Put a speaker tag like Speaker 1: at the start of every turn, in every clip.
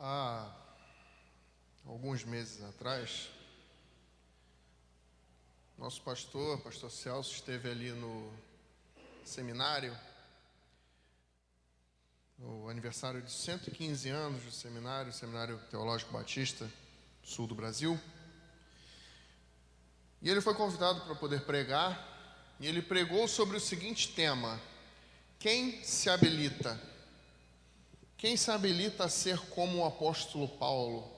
Speaker 1: Há alguns meses atrás, nosso pastor Celso, esteve ali no seminário, no aniversário de 115 anos do Seminário Teológico Batista, sul do Brasil. E ele foi convidado para poder pregar, e ele pregou sobre o seguinte tema: quem se habilita? Quem se habilita a ser como o apóstolo Paulo?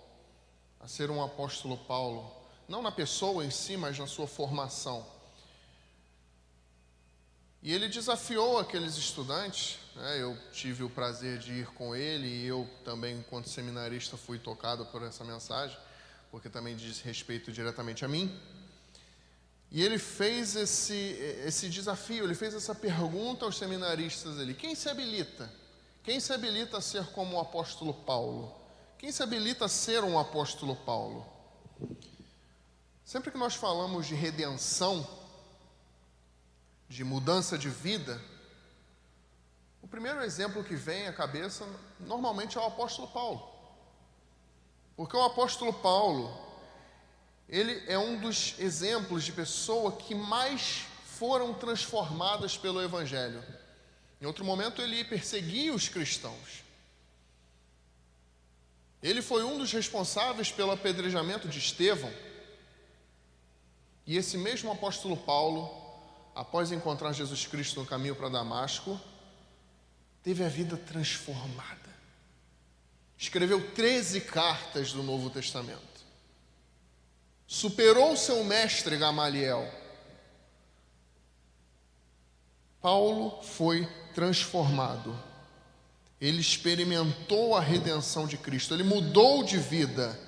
Speaker 1: A ser um apóstolo Paulo, não na pessoa em si, mas na sua formação. E ele desafiou aqueles estudantes, né? Eu tive o prazer de ir com ele, e eu também, enquanto seminarista, fui tocado por essa mensagem, porque também diz respeito diretamente a mim. E ele fez esse desafio, ele fez essa pergunta aos seminaristas ali: quem se habilita? Quem se habilita a ser como o apóstolo Paulo? Quem se habilita a ser um apóstolo Paulo? Sempre que nós falamos de redenção, de mudança de vida, o primeiro exemplo que vem à cabeça normalmente é o apóstolo Paulo. Porque o apóstolo Paulo, ele é um dos exemplos de pessoa que mais foram transformadas pelo Evangelho. Em outro momento, ele perseguia os cristãos. Ele foi um dos responsáveis pelo apedrejamento de Estevão. E esse mesmo apóstolo Paulo, após encontrar Jesus Cristo no caminho para Damasco, teve a vida transformada. Escreveu 13 cartas do Novo Testamento. Superou seu mestre Gamaliel. Paulo foi transformado. Ele experimentou a redenção de Cristo. Ele mudou de vida.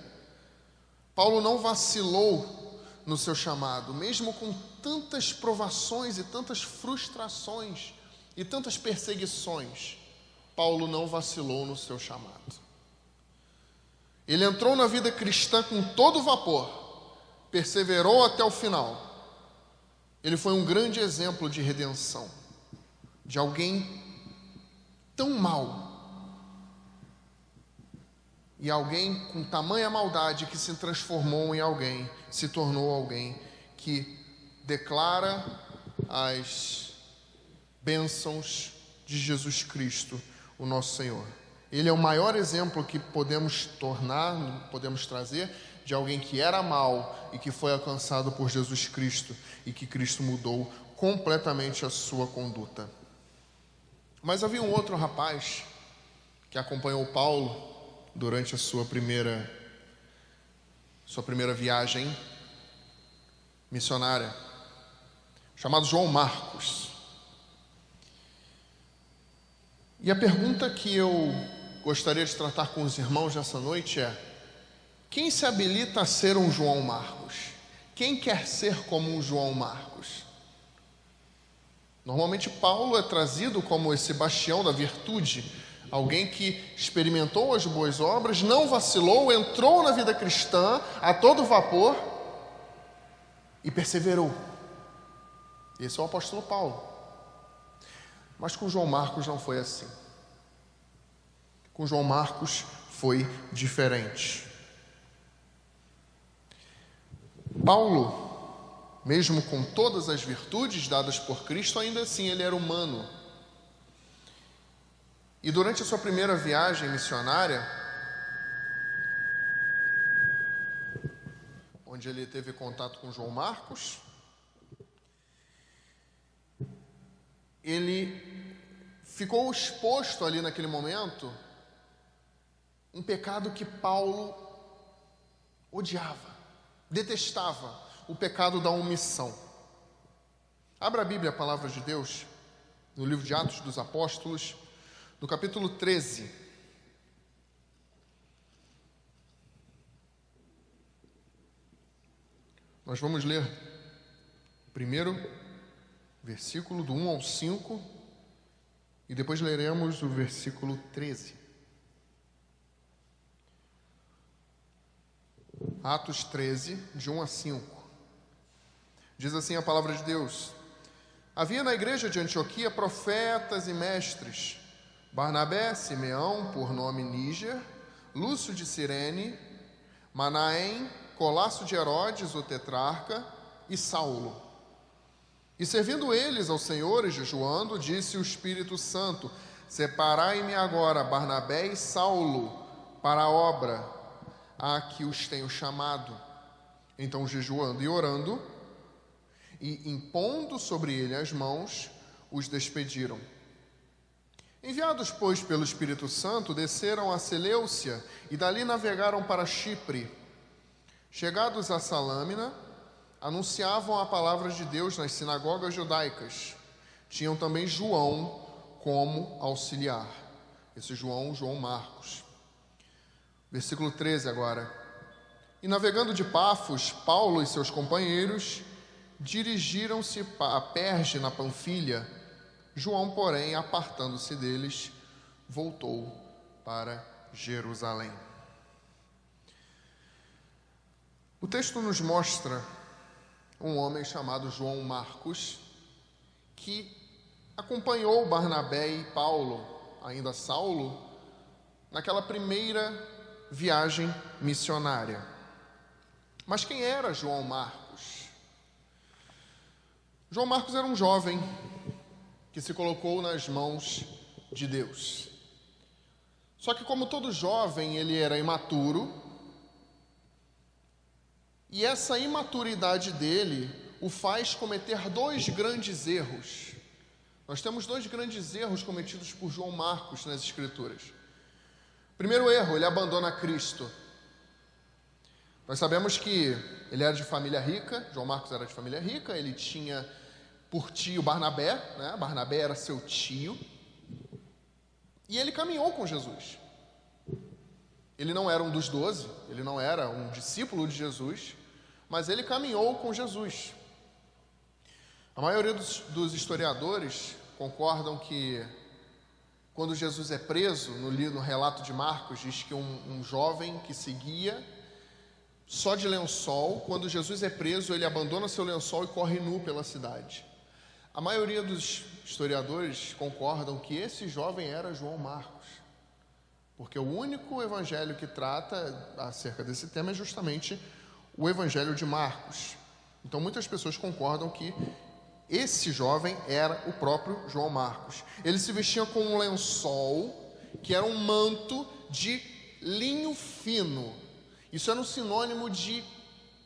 Speaker 1: Paulo não vacilou no seu chamado, mesmo com tantas provações e tantas frustrações e tantas perseguições. Paulo não vacilou no seu chamado. Ele entrou na vida cristã com todo vapor, perseverou até o final. Ele foi um grande exemplo de redenção, de alguém tão mau e alguém com tamanha maldade que se transformou em alguém, se tornou alguém que declara as bênçãos de Jesus Cristo, o nosso Senhor. Ele é o maior exemplo que podemos trazer de alguém que era mau e que foi alcançado por Jesus Cristo e que Cristo mudou completamente a sua conduta. Mas havia um outro rapaz que acompanhou Paulo durante a sua primeira viagem missionária, chamado João Marcos. E a pergunta que eu gostaria de tratar com os irmãos nessa noite é: quem se habilita a ser um João Marcos? Quem quer ser como um João Marcos? Normalmente Paulo é trazido como esse bastião da virtude, alguém que experimentou as boas obras, não vacilou, entrou na vida cristã a todo vapor e perseverou. Esse é o apóstolo Paulo. Mas com João Marcos não foi assim. Com João Marcos foi diferente. Paulo, mesmo com todas as virtudes dadas por Cristo, ainda assim ele era humano. E durante a sua primeira viagem missionária, onde ele teve contato com João Marcos, ele ficou exposto ali naquele momento um pecado que Paulo odiava, detestava, o pecado da omissão. Abra a Bíblia, a palavra de Deus, no livro de Atos dos Apóstolos, no capítulo 13. Nós vamos ler o primeiro versículo do 1 ao 5 e depois leremos o versículo 13. Atos 13, de 1 a 5. Diz assim a palavra de Deus: havia na igreja de Antioquia profetas e mestres: Barnabé, Simeão, por nome Níger, Lúcio de Cirene, Manaém, Colasso de Herodes, o tetrarca, e Saulo. E servindo eles ao Senhor e jejuando, disse o Espírito Santo: separai-me agora Barnabé e Saulo para a obra a que os tenho chamado. Então, jejuando e orando, e impondo sobre ele as mãos, os despediram. Enviados, pois, pelo Espírito Santo, desceram a Seleucia e dali navegaram para Chipre. Chegados a Salâmina, anunciavam a palavra de Deus nas sinagogas judaicas. Tinham também João como auxiliar. Esse João Marcos. Versículo 13 agora. E navegando de Pafos, Paulo e seus companheiros dirigiram-se a Perge na Panfilha. João, porém, apartando-se deles, voltou para Jerusalém. O texto nos mostra um homem chamado João Marcos, que acompanhou Barnabé e Paulo, ainda Saulo, naquela primeira viagem missionária. Mas quem era João Marcos? João Marcos era um jovem que se colocou nas mãos de Deus. Só que, como todo jovem, ele era imaturo, e essa imaturidade dele o faz cometer dois grandes erros. Nós temos dois grandes erros cometidos por João Marcos nas Escrituras. Primeiro erro, ele abandona Cristo. Nós sabemos que ele era de família rica, João Marcos era de família rica, ele tinha por tio Barnabé, né? Barnabé era seu tio, e ele caminhou com Jesus. Ele não era um dos 12, ele não era um discípulo de Jesus, mas ele caminhou com Jesus. A maioria dos historiadores concordam que quando Jesus é preso, no relato de Marcos, diz que um jovem que seguia só de lençol, quando Jesus é preso, ele abandona seu lençol e corre nu pela cidade. A maioria dos historiadores concordam que esse jovem era João Marcos, porque o único evangelho que trata acerca desse tema é justamente o evangelho de Marcos. Então muitas pessoas concordam que esse jovem era o próprio João Marcos. Ele se vestia com um lençol, que era um manto de linho fino. Isso era um sinônimo de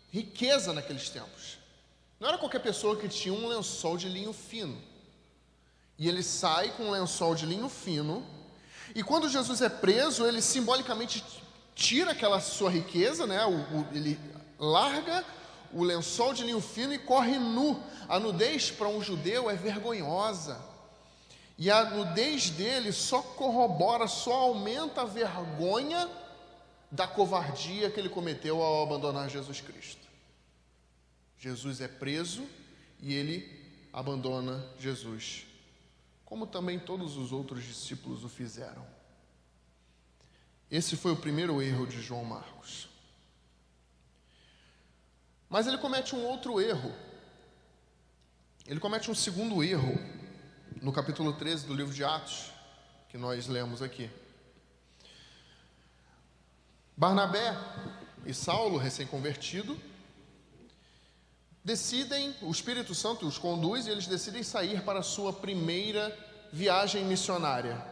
Speaker 1: riqueza naqueles tempos. Não era qualquer pessoa que tinha um lençol de linho fino. E ele sai com um lençol de linho fino, e quando Jesus é preso, ele simbolicamente tira aquela sua riqueza, né? Ele larga o lençol de linho fino e corre nu. A nudez para um judeu é vergonhosa. E a nudez dele só corrobora, só aumenta a vergonha da covardia que ele cometeu ao abandonar Jesus Cristo. Jesus é preso e ele abandona Jesus, como também todos os outros discípulos o fizeram. Esse foi o primeiro erro de João Marcos. Mas ele comete um outro erro. Ele comete um segundo erro no capítulo 13 do livro de Atos, que nós lemos aqui. Barnabé e Saulo, recém-convertido, decidem, o Espírito Santo os conduz e eles decidem sair para a sua primeira viagem missionária.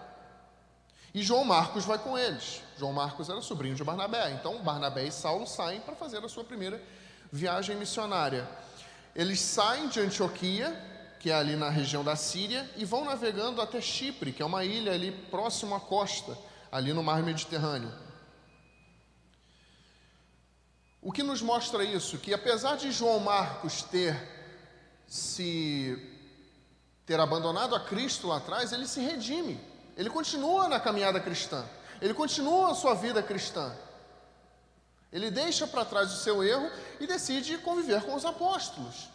Speaker 1: E João Marcos vai com eles. João Marcos era sobrinho de Barnabé, então Barnabé e Saulo saem para fazer a sua primeira viagem missionária. Eles saem de Antioquia, que é ali na região da Síria, e vão navegando até Chipre, que é uma ilha ali próximo à costa, ali no mar Mediterrâneo. O que nos mostra isso? Que apesar de João Marcos ter abandonado a Cristo lá atrás, ele se redime. Ele continua na caminhada cristã. Ele continua a sua vida cristã. Ele deixa para trás o seu erro e decide conviver com os apóstolos.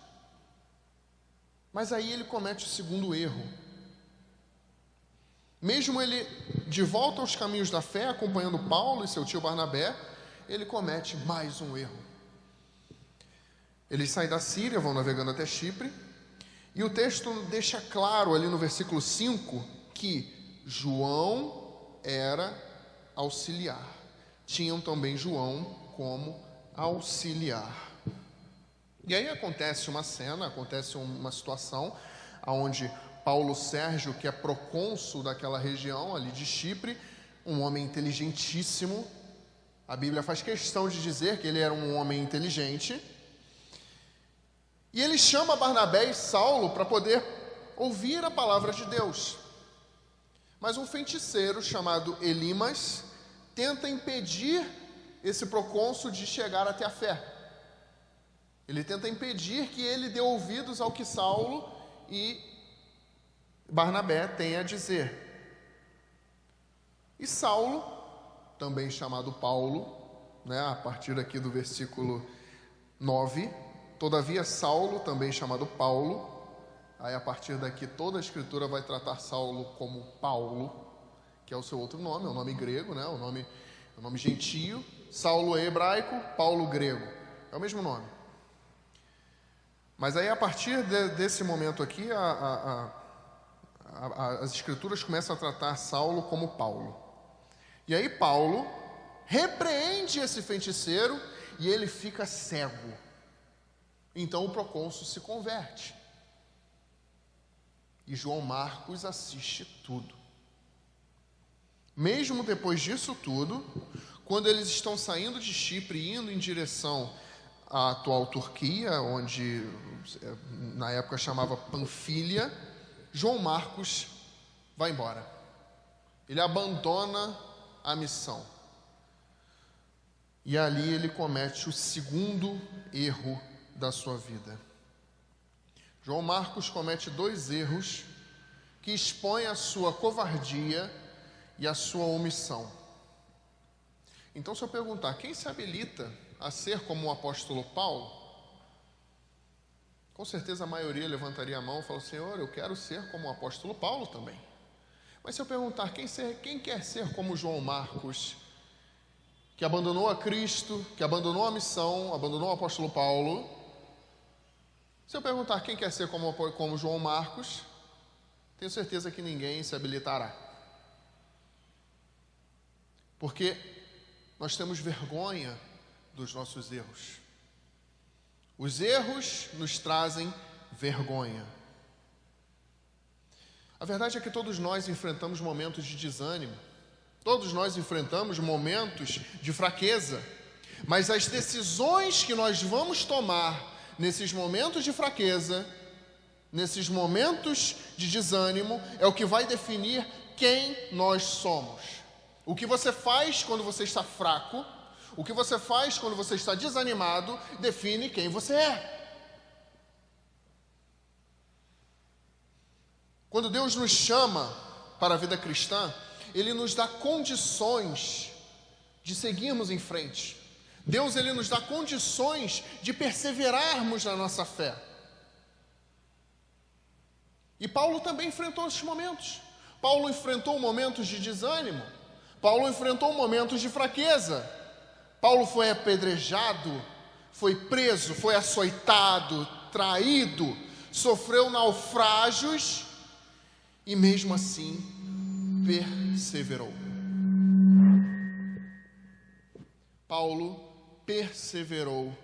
Speaker 1: Mas aí ele comete o segundo erro. Mesmo ele de volta aos caminhos da fé, acompanhando Paulo e seu tio Barnabé, ele comete mais um erro. Eles saem da Síria, vão navegando até Chipre, e o texto deixa claro ali no versículo 5 que João era auxiliar. tinham também João como auxiliar. E aí acontece uma cena, acontece uma situação onde Paulo Sérgio, que é procônsul daquela região ali de Chipre, um homem inteligentíssimo, a Bíblia faz questão de dizer que ele era um homem inteligente, e ele chama Barnabé e Saulo para poder ouvir a palavra de Deus. Mas um feiticeiro chamado Elimas tenta impedir esse procônsul de chegar até a fé. Ele tenta impedir que ele dê ouvidos ao que Saulo e Barnabé têm a dizer. E Saulo, também chamado Paulo, a partir aqui do versículo 9, todavia Saulo, também chamado Paulo, aí a partir daqui toda a escritura vai tratar Saulo como Paulo, que é o seu outro nome, é o nome grego, o nome gentio. Saulo é hebraico, Paulo grego, é o mesmo nome. Mas aí a partir desse momento aqui, as escrituras começam a tratar Saulo como Paulo. E aí Paulo repreende esse feiticeiro e ele fica cego. Então o procônsul se converte. E João Marcos assiste tudo. Mesmo depois disso tudo, quando eles estão saindo de Chipre, indo em direção à atual Turquia, onde na época chamava Panfilha, João Marcos vai embora. Ele abandona a missão. E ali ele comete o segundo erro da sua vida. João Marcos comete 2 erros que expõem a sua covardia e a sua omissão. Então, se eu perguntar, quem se habilita a ser como o apóstolo Paulo? Com certeza a maioria levantaria a mão e falaria: Senhor, eu quero ser como o apóstolo Paulo também. Mas se eu perguntar, quem quer ser como João Marcos, que abandonou a Cristo, que abandonou a missão, abandonou o apóstolo Paulo? Se eu perguntar quem quer ser como João Marcos, tenho certeza que ninguém se habilitará. Porque nós temos vergonha dos nossos erros. Os erros nos trazem vergonha. A verdade é que todos nós enfrentamos momentos de desânimo. Todos nós enfrentamos momentos de fraqueza. Mas as decisões que nós vamos tomar nesses momentos de fraqueza, nesses momentos de desânimo, é o que vai definir quem nós somos. O que você faz quando você está fraco, o que você faz quando você está desanimado, define quem você é. Quando Deus nos chama para a vida cristã, Ele nos dá condições de seguirmos em frente. Deus, Ele nos dá condições de perseverarmos na nossa fé. E Paulo também enfrentou esses momentos. Paulo enfrentou momentos de desânimo. Paulo enfrentou momentos de fraqueza. Paulo foi apedrejado, foi preso, foi açoitado, traído, sofreu naufrágios e mesmo assim perseverou. Paulo perseverou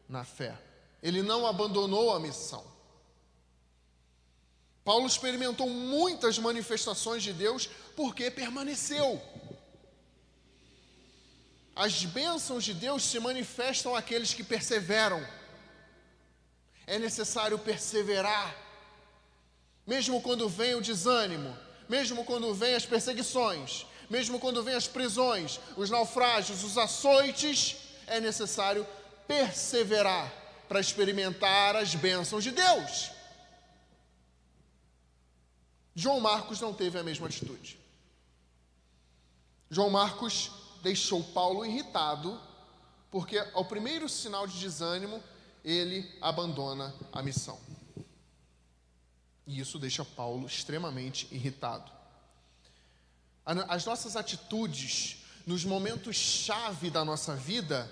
Speaker 1: na fé. Ele não abandonou a missão. Paulo experimentou muitas manifestações de Deus porque permaneceu. As bênçãos de Deus se manifestam àqueles que perseveram. É necessário perseverar. Mesmo quando vem o desânimo, mesmo quando vem as perseguições, mesmo quando vem as prisões, os naufrágios, os açoites, é necessário perseverar para experimentar as bênçãos de Deus. João Marcos não teve a mesma atitude. João Marcos deixou Paulo irritado, porque ao primeiro sinal de desânimo, ele abandona a missão. E isso deixa Paulo extremamente irritado. As nossas atitudes, nos momentos-chave da nossa vida,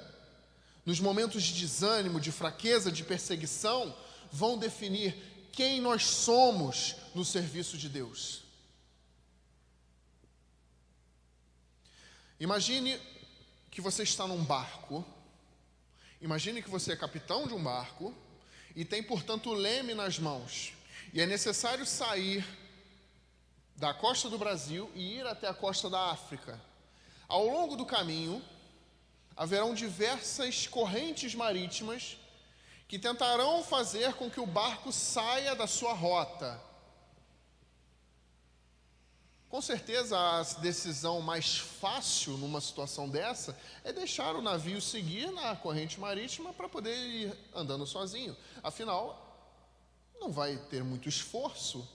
Speaker 1: nos momentos de desânimo, de fraqueza, de perseguição, vão definir quem nós somos no serviço de Deus. Imagine que você está num barco. Imagine que você é capitão de um barco e tem, portanto, o leme nas mãos. E é necessário sair da costa do Brasil e ir até a costa da África. Ao longo do caminho, haverão diversas correntes marítimas que tentarão fazer com que o barco saia da sua rota. Com certeza, a decisão mais fácil numa situação dessa é deixar o navio seguir na corrente marítima para poder ir andando sozinho. Afinal, não vai ter muito esforço.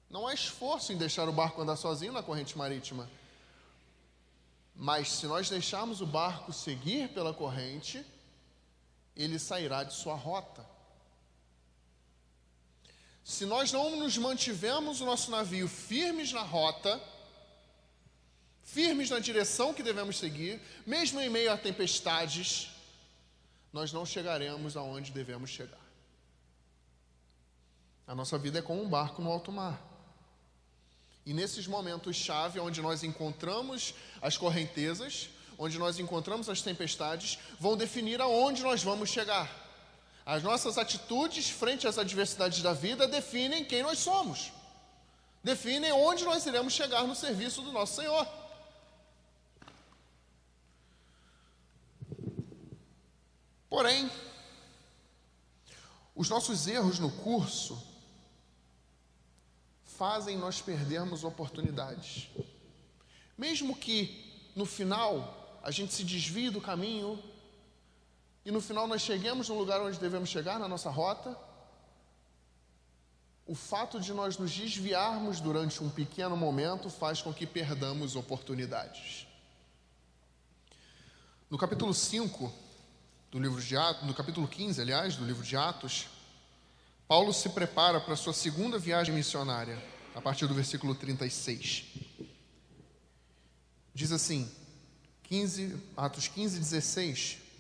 Speaker 1: Não há esforço em deixar o barco andar sozinho na corrente marítima. Mas se nós deixarmos o barco seguir pela corrente, ele sairá de sua rota. Se nós não nos mantivermos o nosso navio firmes na rota, firmes na direção que devemos seguir, mesmo em meio a tempestades, nós não chegaremos aonde devemos chegar. A nossa vida é como um barco no alto mar. E nesses momentos-chave, onde nós encontramos as correntezas, onde nós encontramos as tempestades, vão definir aonde nós vamos chegar. As nossas atitudes frente às adversidades da vida definem quem nós somos. Definem onde nós iremos chegar no serviço do nosso Senhor. Porém, os nossos erros no curso fazem nós perdermos oportunidades. Mesmo que no final a gente se desvie do caminho e no final nós cheguemos no lugar onde devemos chegar, na nossa rota, o fato de nós nos desviarmos durante um pequeno momento faz com que perdamos oportunidades. No capítulo 5 do livro de Atos, no capítulo 15, aliás, do livro de Atos, Paulo se prepara para a sua segunda viagem missionária, a partir do versículo 36. Diz assim, Atos 15, 16.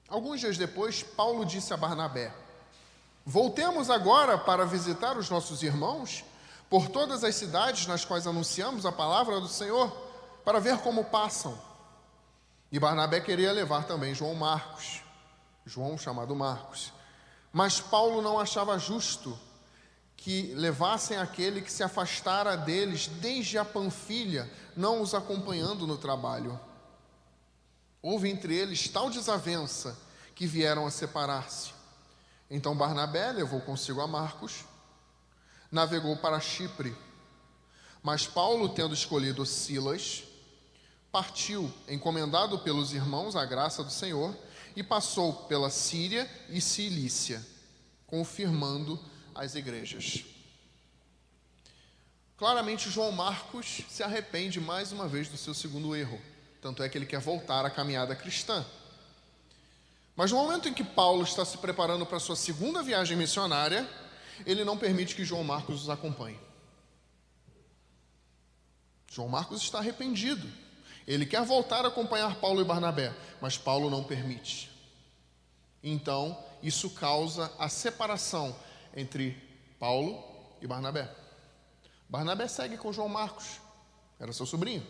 Speaker 1: Alguns dias depois, Paulo disse a Barnabé: voltemos agora para visitar os nossos irmãos por todas as cidades nas quais anunciamos a palavra do Senhor, para ver como passam. E Barnabé queria levar também João chamado Marcos. Mas Paulo não achava justo que levassem aquele que se afastara deles desde a Panfilha, não os acompanhando no trabalho. Houve entre eles tal desavença que vieram a separar-se. Então Barnabé levou consigo a Marcos, navegou para Chipre. Mas Paulo, tendo escolhido Silas, partiu, encomendado pelos irmãos à graça do Senhor, e passou pela Síria e Cilícia, confirmando as igrejas. Claramente, João Marcos se arrepende mais uma vez do seu segundo erro. Tanto é que ele quer voltar à caminhada cristã. Mas no momento em que Paulo está se preparando para a sua segunda viagem missionária, ele não permite que João Marcos os acompanhe. João Marcos está arrependido. Ele quer voltar a acompanhar Paulo e Barnabé, mas Paulo não permite. Então, isso causa a separação entre Paulo e Barnabé. Barnabé segue com João Marcos, era seu sobrinho.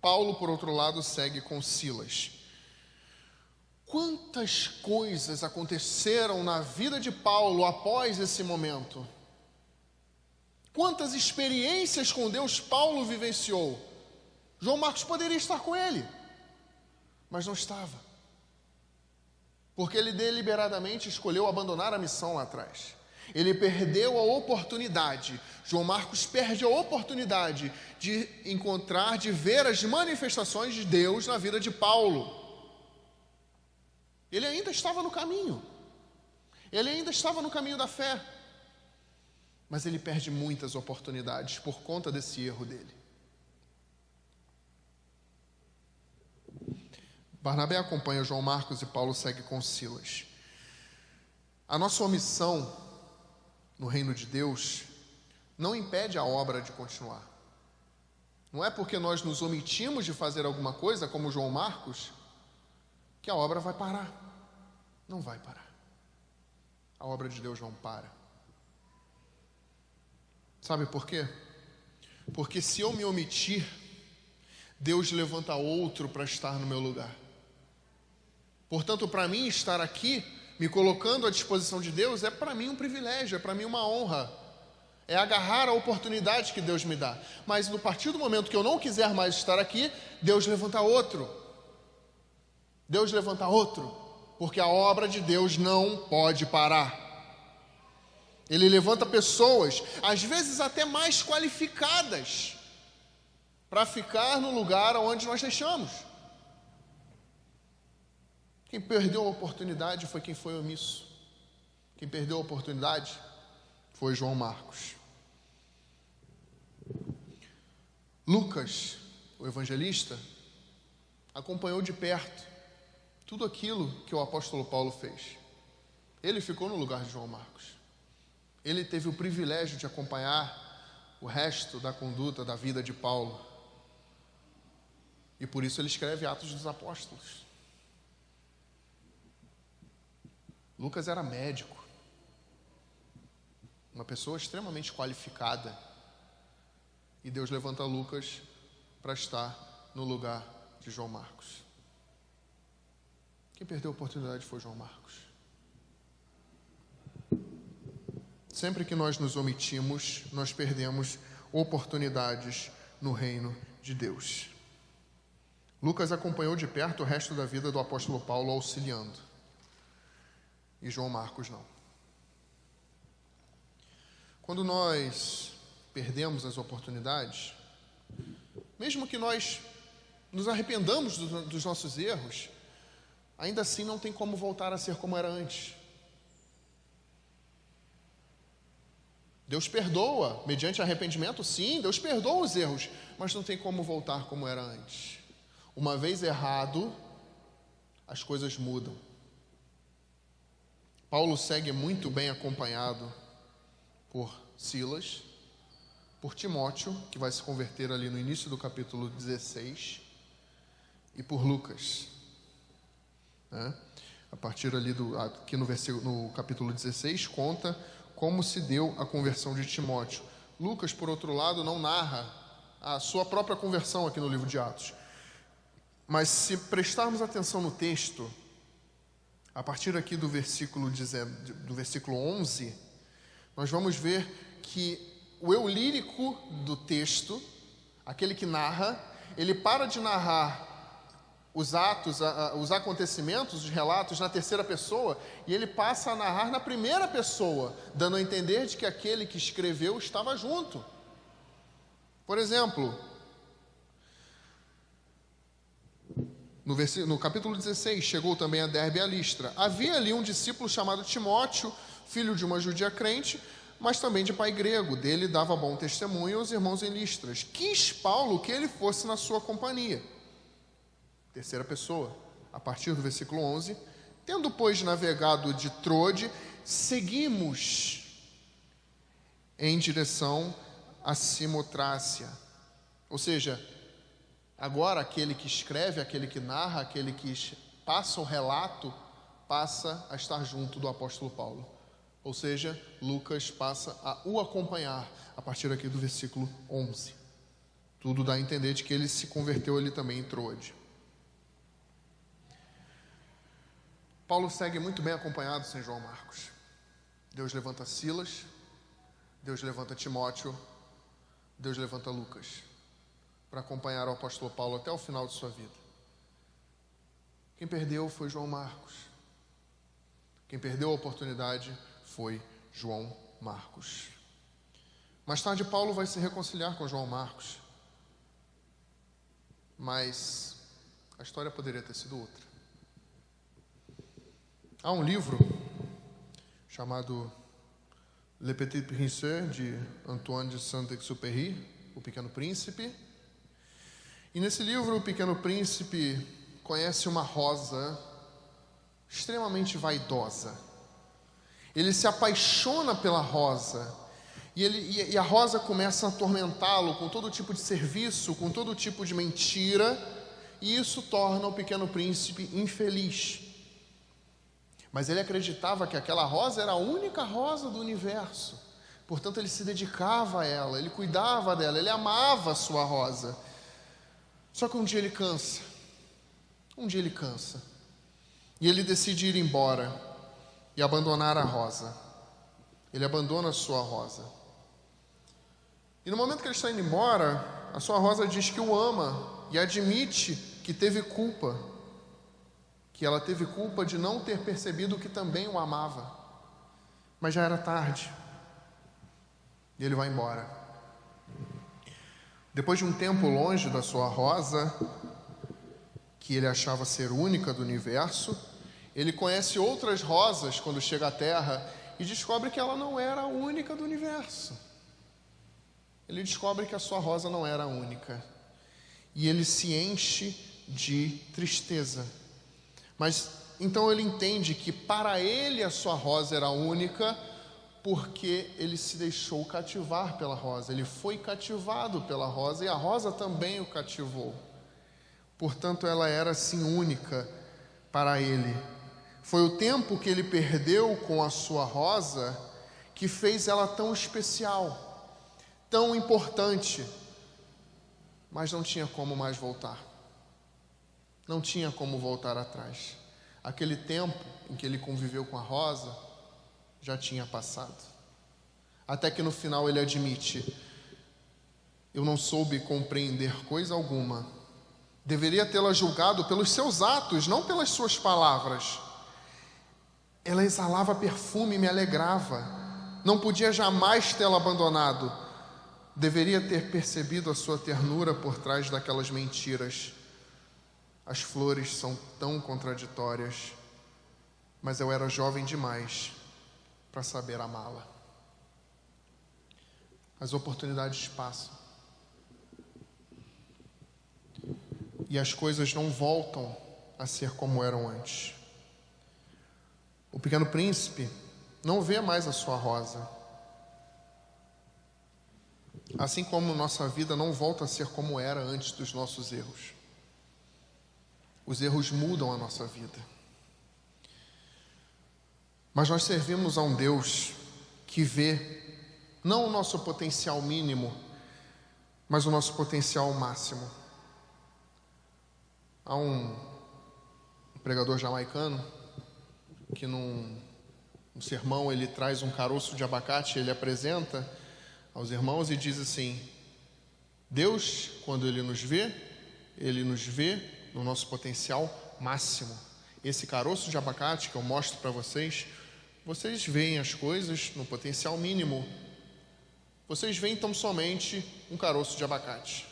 Speaker 1: Paulo, por outro lado, segue com Silas. Quantas coisas aconteceram na vida de Paulo após esse momento? Quantas experiências com Deus Paulo vivenciou? João Marcos poderia estar com ele, mas não estava. Porque ele deliberadamente escolheu abandonar a missão lá atrás. Ele perdeu a oportunidade. João Marcos perde a oportunidade de encontrar, de ver as manifestações de Deus na vida de Paulo. Ele ainda estava no caminho. Ele ainda estava no caminho da fé. Mas ele perde muitas oportunidades por conta desse erro dele. Barnabé acompanha João Marcos e Paulo segue com Silas. A nossa omissão no reino de Deus não impede a obra de continuar. Não é porque nós nos omitimos de fazer alguma coisa, como João Marcos, que a obra vai parar. Não vai parar. A obra de Deus não para. Sabe por quê? Porque se eu me omitir, Deus levanta outro para estar no meu lugar. Portanto, para mim estar aqui, me colocando à disposição de Deus, é para mim um privilégio, é para mim uma honra. É agarrar a oportunidade que Deus me dá. Mas no partir do momento que eu não quiser mais estar aqui, Deus levanta outro. Deus levanta outro, porque a obra de Deus não pode parar. Ele levanta pessoas, às vezes até mais qualificadas, para ficar no lugar onde nós deixamos. Quem perdeu a oportunidade foi quem foi omisso. Quem perdeu a oportunidade foi João Marcos. Lucas, o evangelista, acompanhou de perto tudo aquilo que o apóstolo Paulo fez. Ele ficou no lugar de João Marcos. Ele teve o privilégio de acompanhar o resto da conduta da vida de Paulo. E por isso ele escreve Atos dos Apóstolos. Lucas era médico, uma pessoa extremamente qualificada. E Deus levanta Lucas para estar no lugar de João Marcos. Quem perdeu a oportunidade foi João Marcos. Sempre que nós nos omitimos, nós perdemos oportunidades no reino de Deus. Lucas acompanhou de perto o resto da vida do apóstolo Paulo auxiliando. E João Marcos não. Quando nós perdemos as oportunidades, mesmo que nós nos arrependamos dos nossos erros, ainda assim não tem como voltar a ser como era antes. Deus perdoa, mediante arrependimento, sim, Deus perdoa os erros, mas não tem como voltar como era antes. Uma vez errado, as coisas mudam. Paulo segue muito bem acompanhado por Silas, por Timóteo, que vai se converter ali no início do capítulo 16, e por Lucas. A partir ali aqui no capítulo 16, conta como se deu a conversão de Timóteo. Lucas, por outro lado, não narra a sua própria conversão aqui no livro de Atos. Mas se prestarmos atenção no texto, a partir aqui do versículo 11, nós vamos ver que o eu lírico do texto, aquele que narra, ele para de narrar os atos, os acontecimentos, os relatos na terceira pessoa, e ele passa a narrar na primeira pessoa, dando a entender de que aquele que escreveu estava junto. Por exemplo, no capítulo 16, chegou também a Derbe e a Listra. Havia ali um discípulo chamado Timóteo, filho de uma judia crente, mas também de pai grego. Dele dava bom testemunho aos irmãos em Listras. Quis Paulo que ele fosse na sua companhia. Terceira pessoa, a partir do versículo 11. Tendo, pois, navegado de Trode, seguimos em direção a Simotrácia. Ou seja, agora aquele que escreve, aquele que narra, aquele que passa o relato, passa a estar junto do apóstolo Paulo. Ou seja, Lucas passa a o acompanhar a partir aqui do versículo 11. Tudo dá a entender de que ele se converteu ali também em Troade. Paulo segue muito bem acompanhado sem João Marcos. Deus levanta Silas, Deus levanta Timóteo, Deus levanta Lucas para acompanhar o apóstolo Paulo até o final de sua vida. Quem perdeu foi João Marcos. Quem perdeu a oportunidade foi João Marcos. Mais tarde, Paulo vai se reconciliar com João Marcos. Mas a história poderia ter sido outra. Há um livro chamado Le Petit Prince, de Antoine de Saint-Exupéry, O Pequeno Príncipe. E nesse livro, o Pequeno Príncipe conhece uma rosa extremamente vaidosa. Ele se apaixona pela rosa. E a rosa começa a atormentá-lo com todo tipo de serviço, com todo tipo de mentira. E isso torna o Pequeno Príncipe infeliz. Mas ele acreditava que aquela rosa era a única rosa do universo. Portanto, ele se dedicava a ela, ele cuidava dela, ele amava a sua rosa. Só que um dia ele cansa. Um dia ele cansa. E ele decide ir embora e abandonar a rosa. Ele abandona a sua rosa. E no momento que ele está indo embora, a sua rosa diz que o ama e admite que teve culpa. Que ela teve culpa de não ter percebido que também o amava. Mas já era tarde. E ele vai embora. Depois de um tempo longe da sua rosa, que ele achava ser única do universo, ele conhece outras rosas quando chega à Terra e descobre que ela não era a única do universo. Ele descobre que a sua rosa não era a única. E ele se enche de tristeza. Mas então ele entende que para ele a sua rosa era única porque ele se deixou cativar pela rosa. Ele foi cativado pela rosa e a rosa também o cativou. Portanto, ela era sim única para ele. Foi o tempo que ele perdeu com a sua rosa que fez ela tão especial, tão importante, mas não tinha como mais voltar. Não tinha como voltar atrás. Aquele tempo em que ele conviveu com a rosa já tinha passado. Até que no final ele admite: eu não soube compreender coisa alguma. Deveria tê-la julgado pelos seus atos, não pelas suas palavras. Ela exalava perfume e me alegrava. Não podia jamais tê-la abandonado. Deveria ter percebido a sua ternura por trás daquelas mentiras. As flores são tão contraditórias, mas eu era jovem demais para saber amá-la. As oportunidades passam. E as coisas não voltam a ser como eram antes. O pequeno príncipe não vê mais a sua rosa. Assim como nossa vida não volta a ser como era antes dos nossos erros. Os erros mudam a nossa vida. Mas nós servimos a um Deus que vê não o nosso potencial mínimo, mas o nosso potencial máximo. Há um pregador jamaicano que num sermão ele traz um caroço de abacate, ele apresenta aos irmãos e diz assim: Deus, quando Ele nos vê no nosso potencial máximo. Esse caroço de abacate que eu mostro para vocês, vocês veem as coisas no potencial mínimo. Vocês veem tão somente um caroço de abacate.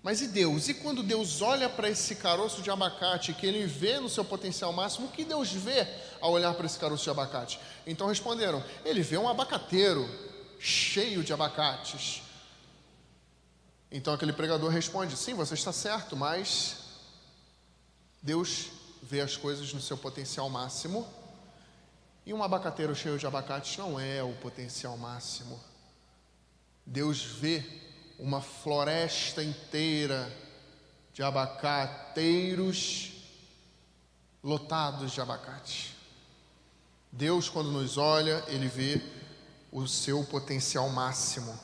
Speaker 1: Mas e Deus? E quando Deus olha para esse caroço de abacate, que Ele vê no seu potencial máximo, o que Deus vê ao olhar para esse caroço de abacate? Então responderam: Ele vê um abacateiro cheio de abacates. Então aquele pregador responde: sim, você está certo, mas Deus vê as coisas no seu potencial máximo, e um abacateiro cheio de abacates não é o potencial máximo. Deus vê uma floresta inteira de abacateiros lotados de abacate. Deus, quando nos olha, Ele vê o seu potencial máximo.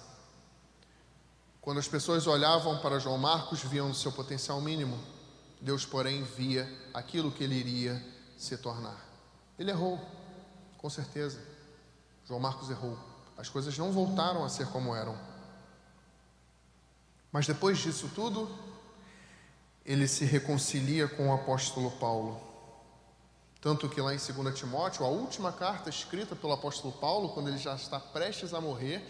Speaker 1: Quando as pessoas olhavam para João Marcos, viam o seu potencial mínimo. Deus, porém, via aquilo que ele iria se tornar. Ele errou, com certeza. João Marcos errou. As coisas não voltaram a ser como eram. Mas depois disso tudo, ele se reconcilia com o apóstolo Paulo. Tanto que lá em 2 Timóteo, a última carta escrita pelo apóstolo Paulo, quando ele já está prestes a morrer,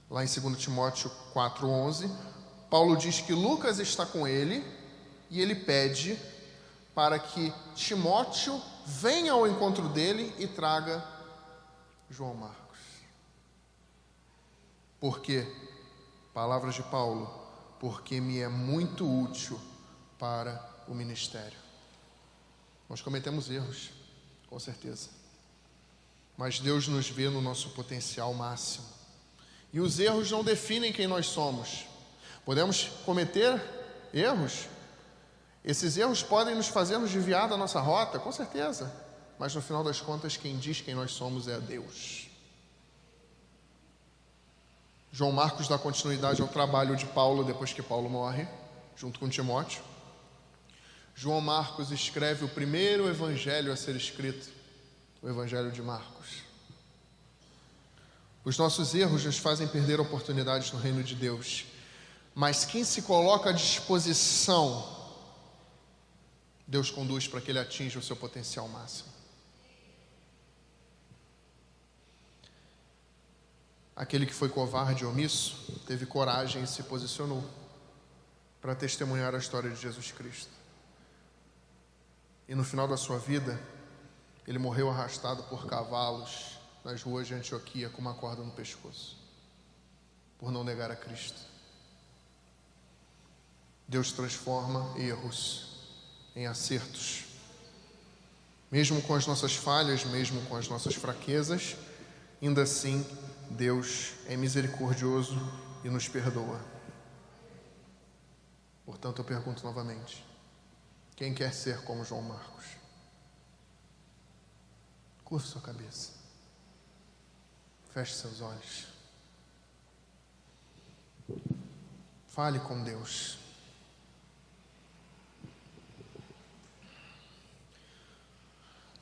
Speaker 1: lá em 2 Timóteo 4:11, Paulo diz que Lucas está com ele e ele pede para que Timóteo venha ao encontro dele e traga João Marcos. Por quê? Palavras de Paulo: porque me é muito útil para o ministério. Nós cometemos erros, com certeza. Mas Deus nos vê no nosso potencial máximo. E os erros não definem quem nós somos. Podemos cometer erros. Esses erros podem nos fazer nos desviar da nossa rota, com certeza. Mas no final das contas, quem diz quem nós somos é Deus. João Marcos dá continuidade ao trabalho de Paulo depois que Paulo morre, junto com Timóteo. João Marcos escreve o primeiro evangelho a ser escrito, o Evangelho de Marcos. Os nossos erros nos fazem perder oportunidades no reino de Deus, mas quem se coloca à disposição, Deus conduz para que ele atinja o seu potencial máximo. Aquele que foi covarde e omisso, teve coragem e se posicionou para testemunhar a história de Jesus Cristo. E no final da sua vida, ele morreu arrastado por cavalos nas ruas de Antioquia com uma corda no pescoço, por não negar a Cristo. Deus transforma erros em acertos. Mesmo com as nossas falhas, mesmo com as nossas fraquezas, ainda assim, Deus é misericordioso e nos perdoa. Portanto, eu pergunto novamente: quem quer ser como João Marcos? Curva sua cabeça. Feche seus olhos. Fale com Deus.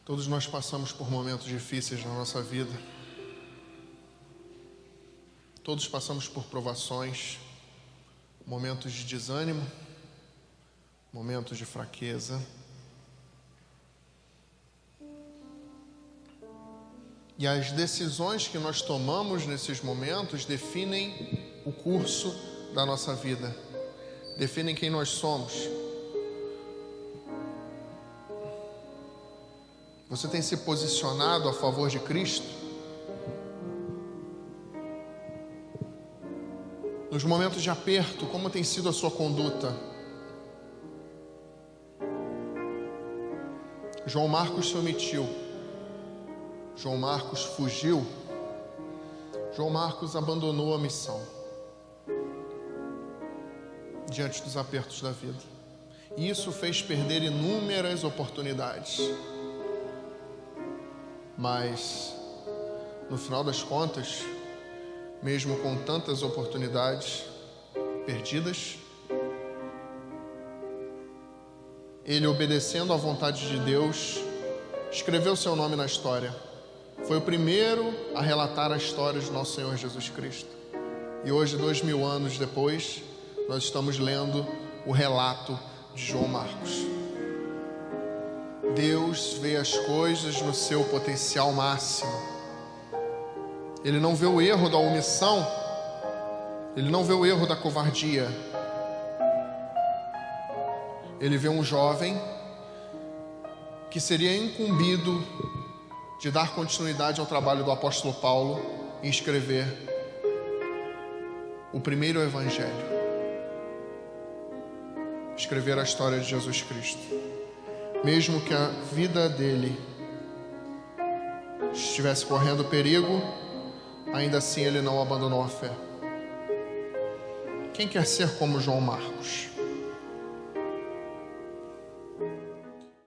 Speaker 1: Todos nós passamos por momentos difíceis na nossa vida. Todos passamos por provações, momentos de desânimo, momentos de fraqueza. E as decisões que nós tomamos nesses momentos definem o curso da nossa vida, definem quem nós somos. Você tem se posicionado a favor de Cristo? Nos momentos de aperto, como tem sido a sua conduta? João Marcos se omitiu. João Marcos fugiu. João Marcos abandonou a missão diante dos apertos da vida. E isso fez perder inúmeras oportunidades. Mas, no final das contas, mesmo com tantas oportunidades perdidas, ele, obedecendo à vontade de Deus, escreveu seu nome na história. Foi o primeiro a relatar a história de nosso Senhor Jesus Cristo. E hoje, 2000 anos depois, nós estamos lendo o relato de João Marcos. Deus vê as coisas no seu potencial máximo. Ele não vê o erro da omissão, ele não vê o erro da covardia. Ele vê um jovem que seria incumbido de dar continuidade ao trabalho do apóstolo Paulo e escrever o primeiro evangelho, escrever a história de Jesus Cristo. Mesmo que a vida dele estivesse correndo perigo, ainda assim ele não abandonou a fé. Quem quer ser como João Marcos?